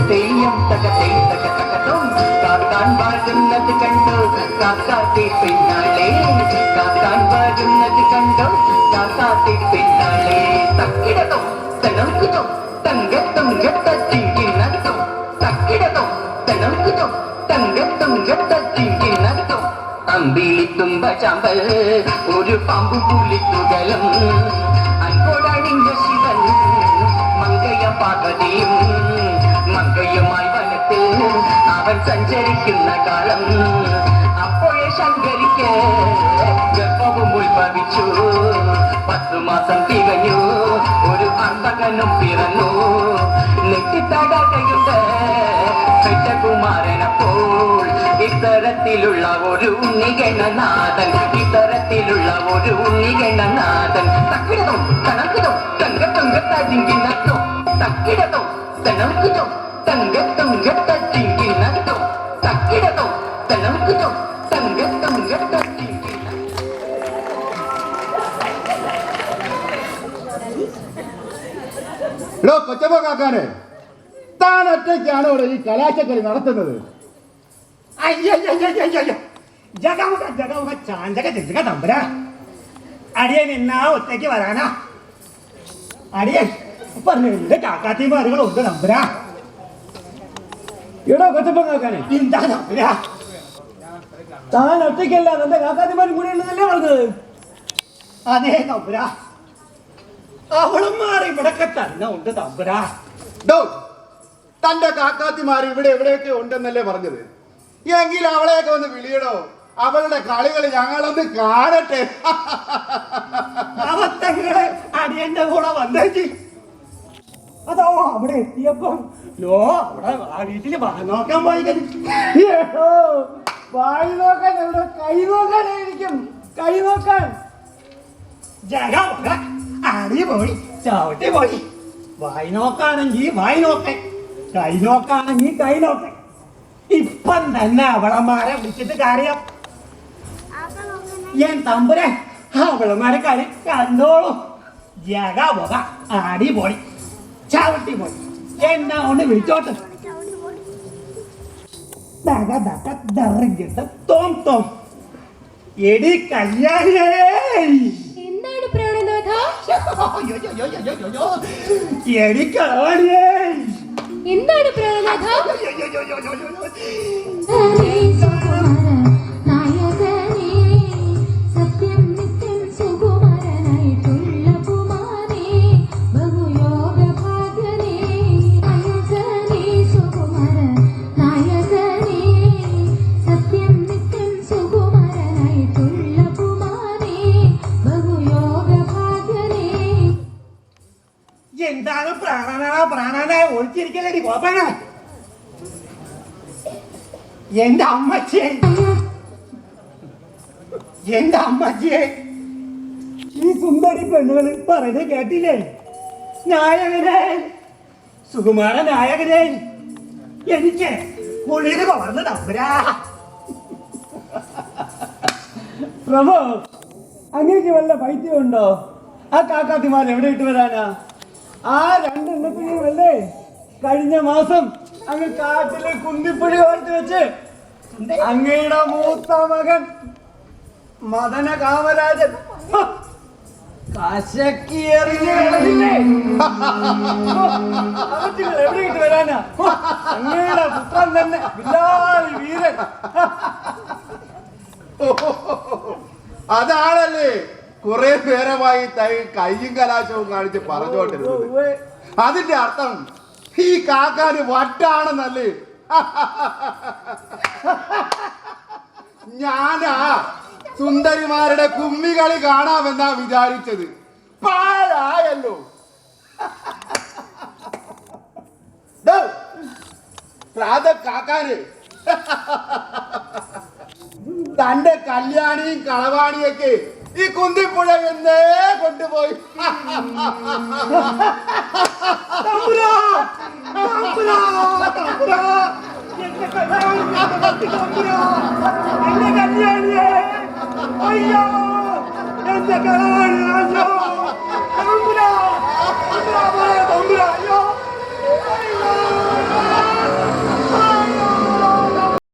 തെയ്യം കാക്കാൻ പാടുന്നത് കണ്ടു കാക്കാത്തി പിന്നാലെ കാക്കാൻ പാടുന്നത് കണ്ടു കാക്കാത്തി പിന്നാലെ തക്കിടതോ തനക്കുതോ തങ്കത്തും ഗത്തത്തിങ്കിനത്തോ തക്കിടതോ തനക്കുതോ തങ്കത്തും ഗത്തത്തിങ്കിനത്തോ അമ്പിളി തുമ്പ ചാമ്പൽ ഒരു പാമ്പു പുലിത്തുകലം അൻപോടണിഞ്ഞ ശിവൻ മങ്കയ പാകതയും മങ്കയുമായി വനത്തിൽ അവൻ സഞ്ചരിക്കുന്ന കാലം അപ്പോഴേ ശങ്കരിക്ക് ഗർഭവും ഉത്ഭവിച്ചു 10 മാസം തികഞ്ഞു ഒരു അന്തകനും പിറന്നു നെറ്റിത്തടകയുണ്ട് കുമാരനപ്പോൾ ഇത്തരത്തിലുള്ള ഒരു ഉണ്ണിഗണനാഥൻ ഇത്തരത്തിലുള്ള ഒരു ഉണ്ണിഗണനാഥൻ തക്കിടതോ തണക്കുതോ തങ്കത്തൊങ്കത്തജിങ്കിനത്തോ തക്കിടതോ തണക്കുതോ തങ്കത്തൊങ്കത്തജിങ്കിനത്തോ തക്കിടതോ തണക്കുതോ തങ്കത്തൊങ്കത്തജിങ്കിനത്തോ. എടോ കൊച്ചമ്മ കാക്കാനെ, താൻ ഒറ്റയ്ക്കാണ് ഇവിടെ ഈ കലാശക്കളി നടത്തുന്നത്? അടിയൻ എന്നാ ഒറ്റയ്ക്ക് വരാനാ? അടിയൻ പറഞ്ഞ കാക്കാത്തിമാരുകളുണ്ട് നമ്പരാ. എടോ കൊച്ചപ്പ കാക്കാനെ, എന്താ നമ്പരാ? താൻ ഒറ്റയ്ക്കല്ല, തന്റെ കാക്കാത്തിമാരും കൂടെ ഉള്ളതല്ലേ പറഞ്ഞത്? അതേ നമ്പരാ, അവളന്മാർ ഇവിടൊക്കെ തന്നെ ഉണ്ട് നമ്പരാ. തന്റെ കാക്കാത്തിമാർ ഇവിടെ എവിടെയൊക്കെ ഉണ്ടെന്നല്ലേ പറഞ്ഞത്? എങ്കിൽ അവളെയൊക്കെ ഒന്ന് വിളിയടോ, അവളുടെ കളികൾ ഞങ്ങളൊന്ന് കാണട്ടെ. അവത്തങ്ങള് അടിയന്റെ കൂടെ വന്നേക്ക്. അതോ അവിടെ എത്തിയപ്പോ അവിടെ ആ വീട്ടില് നോക്കാൻ പോയി. വായി നോക്കാൻ എവിടെ, കൈ നോക്കാനായിരിക്കും. കൈ നോക്കാൻ ജഗ അടി പോയി, ചവിട്ടി പോയി. വായി നോക്കാണെങ്കി വായി നോക്കേ, കൈ നോക്കാണെങ്കി കൈ നോക്കേ. ഇപ്പം തന്നെ അവളന്മാരെ വിളിച്ചിട്ട് കാര്യം ഞാൻ തമ്പുരെ അവളന്മാരെ കാര്യം കണ്ടോളൂ. ജഗ പോക അടി പോയി, ചവിട്ടി പോയി. എന്നാ കൊണ്ട് വിളിച്ചോട്ട് തോം തോം എടി കല്യാണിയേ. എന്താണ് പ്രാണനാഥ? എടി കല്യാണിയേ. എന്താണ് പ്രാണനാഥ? എന്താണ് പ്രാണന ഒളിച്ചിരിക്കലടി കോപ്പണ? എന്റെ അമ്മച്ചിയെ, എന്റെ അമ്മച്ചിയെ ഈ സുന്ദരി പെണ്ണുകള് പറയുന്നത് കേട്ടില്ലേ? നായകനെ, സുകുമാര നായകനെ, എനിക്ക് കുളിര് കോർന്ന് നമ്പരാ. പ്രഭു, അങ്ങേക്ക് വല്ല പൈത്യമുണ്ടോ? ആ കാക്കാത്തിമാർ എവിടെ ഇട്ട് വരാനാ? ആ രണ്ടെണ്ണത്തിനെയും അല്ലേ കഴിഞ്ഞ മാസം അങ്ങ് കാട്ടിലെ കുന്തിപ്പുഴി ഓർത്ത് വെച്ച് അങ്ങയുടെ മൂത്ത മകൻ മദന കാമരാജൻ കശക്കി എറിഞ്ഞ് കളഞ്ഞില്ലേ? അവറ്റുകൾ എവിടെ ഇട്ട് വരാനാ? അങ്ങയുടെ പുത്രൻ തന്നെ വില്ലാളി വീരൻ. അതാണല്ലേ കുറെ നേരമായി കയ്യും കലാശവും കാണിച്ച് പറഞ്ഞുകൊണ്ടിരുന്നത്. അതിന്റെ അർത്ഥം ഈ കാക്കാന് വട്ടാണെന്നല്ലേ? ഞാനാ സുന്ദരിമാരുടെ കുമ്മികളി കാണാമെന്നാ വിചാരിച്ചത്. പാഴായല്ലോ. കാക്കാന് തന്റെ കല്യാണിയും കളവാണിയൊക്കെ ഈ കുന്തിപ്പുഴ എന്നേ കൊണ്ടുപോയി. അയ്യോ എന്റെ കല്യാണി, അയ്യോ